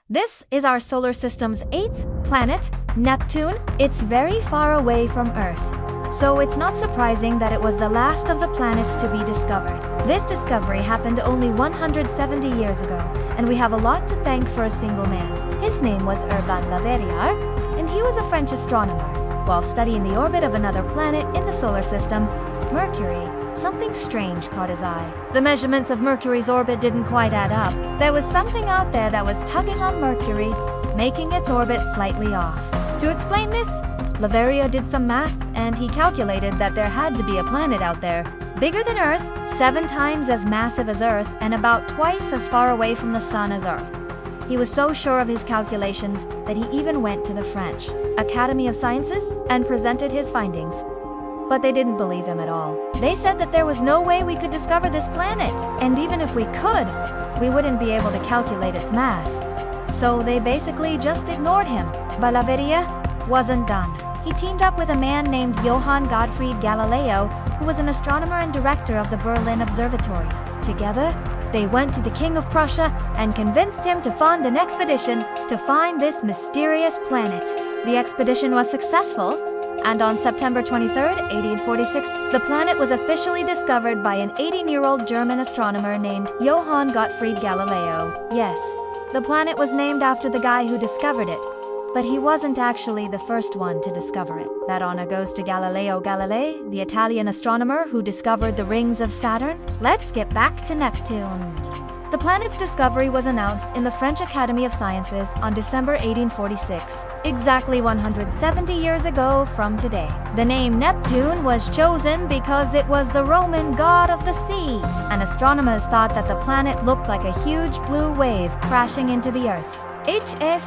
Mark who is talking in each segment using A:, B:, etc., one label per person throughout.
A: This is our solar system's 8th planet, Neptune. It's very far away from Earth, so it's not surprising that it was the last of the planets to be discovered. This discovery happened only 170 years ago, and we have a lot to thank for a single man. His name was Urbain Le Verrier, and he was a French astronomer. While studying the orbit of another planet in the solar system, Mercury, something strange caught his eye. The measurements of Mercury's orbit didn't quite add up. There was something out there that was tugging on Mercury, making its orbit slightly off. To explain this, Le Verrier did some math, and he calculated that there had to be a planet out there, bigger than Earth, 7 times as massive as Earth, and about twice as far away from the Sun as Earth. He was so sure of his calculations that he even went to the French Academy of Sciences and presented his findings. But they didn't believe him at all. They said that there was no way we could discover this planet, and even if we could, we wouldn't be able to calculate its mass. So they basically just ignored him. But Le Verrier wasn't done. He teamed up with a man named Johann Gottfried Galileo, who was an astronomer and director of the Berlin Observatory. Together, they went to the King of Prussia and convinced him to fund an expedition to find this mysterious planet. The expedition was successful, and on September 23, 1846, the planet was officially discovered by an 18-year-old German astronomer named Johann Gottfried Galileo. Yes, the planet was named after the guy who discovered it, but he wasn't actually the first one to discover it. That honor goes to Galileo Galilei, the Italian astronomer who discovered the rings of Saturn. Let's get back to Neptune. The planet's discovery was announced in the French Academy of Sciences on December 1846, exactly 170 years ago from today. The name Neptune was chosen because it was the Roman god of the sea, and astronomers thought that the planet looked like a huge blue wave crashing into the Earth. It is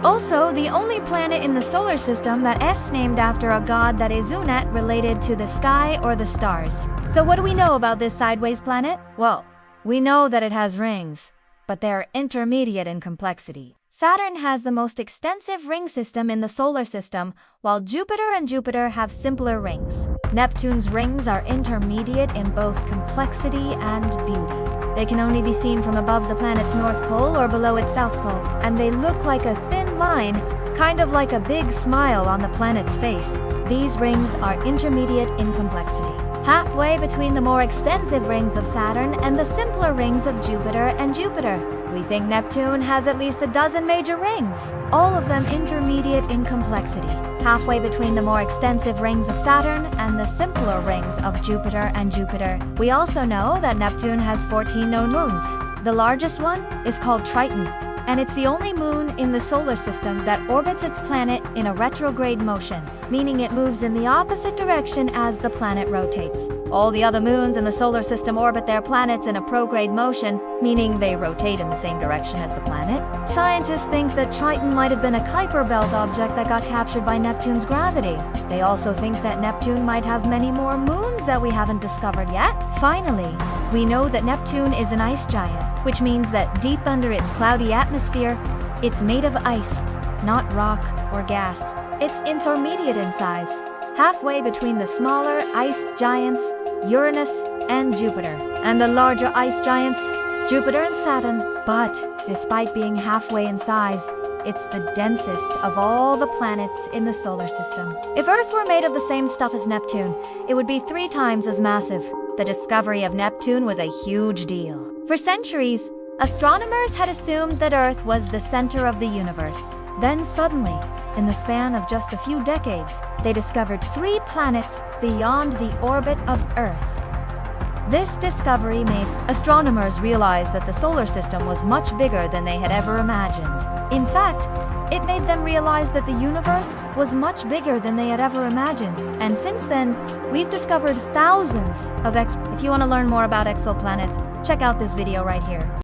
A: also the only planet in the solar system that is named after a god that is not related to the sky or the stars. So what do we know about this sideways planet? Well, we know that it has rings, but they're intermediate in complexity. Saturn has the most extensive ring system in the solar system, while Jupiter and Jupiter have simpler rings. Neptune's rings are intermediate in both complexity and beauty. They can only be seen from above the planet's north pole or below its south pole, and they look like a thin line, kind of like a big smile on the planet's face. These rings are intermediate in complexity, halfway between the more extensive rings of Saturn and the simpler rings of Jupiter and Jupiter. We think Neptune has at least a dozen major rings, all of them intermediate in complexity, halfway between the more extensive rings of Saturn and the simpler rings of Jupiter and Jupiter. We also know that Neptune has 14 known moons. The largest one is called Triton, and it's the only moon in the solar system that orbits its planet in a retrograde motion, meaning it moves in the opposite direction as the planet rotates. All the other moons in the solar system orbit their planets in a prograde motion, meaning they rotate in the same direction as the planet. Scientists think that Triton might have been a Kuiper belt object that got captured by Neptune's gravity. They also think that Neptune might have many more moons that we haven't discovered yet. Finally, we know that Neptune is an ice giant, which means that deep under its cloudy atmosphere, it's made of ice, not rock or gas. It's intermediate in size, halfway between the smaller ice giants, Uranus and Jupiter, and the larger ice giants, Jupiter and Saturn. But despite being halfway in size, it's the densest of all the planets in the solar system. If Earth were made of the same stuff as Neptune, it would be 3 times as massive. The discovery of Neptune was a huge deal. For centuries, astronomers had assumed that Earth was the center of the universe. Then suddenly, in the span of just a few decades, they discovered 3 planets beyond the orbit of Earth. This discovery made astronomers realize that the solar system was much bigger than they had ever imagined. In fact, it made them realize that the universe was much bigger than they had ever imagined. And since then, we've discovered thousands of If you want to learn more about exoplanets, check out this video right here.